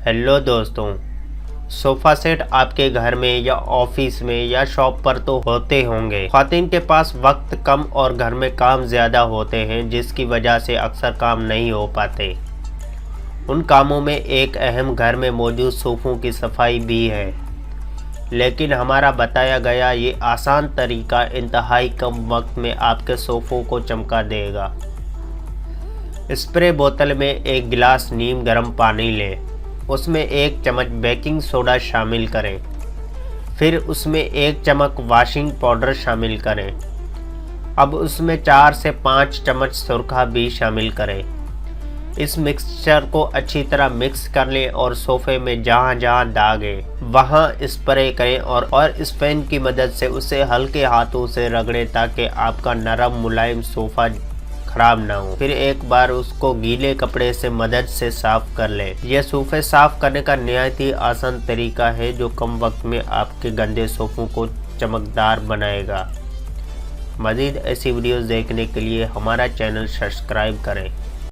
Hello दोस्तों। Sofa set आपके घर में या ऑफिस में या शॉप पर तो होते होंगे। ख़वातीन के पास वक्त कम और घर में काम ज़्यादा होते हैं, जिसकी वजह से अक्सर काम नहीं हो पाते। उन कामों में एक अहम घर में मौजूद सोफ़ों की सफाई भी है, लेकिन हमारा बताया गया ये आसान तरीका इंतहाई कम वक्त में आपके सोफ़ों को चमका देगा। स्प्रे बोतल में एक गिलास नीम गर्म पानी लें। उसमें 1 चम्मच बेकिंग सोडा शामिल करें। फिर उसमें 1 चम्मच वॉशिंग पाउडर शामिल करें। अब उसमें 4 से 5 चम्मच सुरखा भी शामिल करें। इस मिक्सचर को अच्छी तरह मिक्स कर लें और सोफ़े में जहाँ जहाँ दाग है वहाँ स्प्रे करें और स्पेन की मदद से उसे हल्के हाथों से रगड़ें ताकि आपका नरम मुलायम सोफ़ा खराब ना हो। फिर एक बार उसको गीले कपड़े से मदद से साफ कर लें। यह सोफ़े साफ करने का निहायत ही आसान तरीका है जो कम वक्त में आपके गंदे सोफ़ों को चमकदार बनाएगा। मज़ीद ऐसी वीडियोस देखने के लिए हमारा चैनल सब्सक्राइब करें।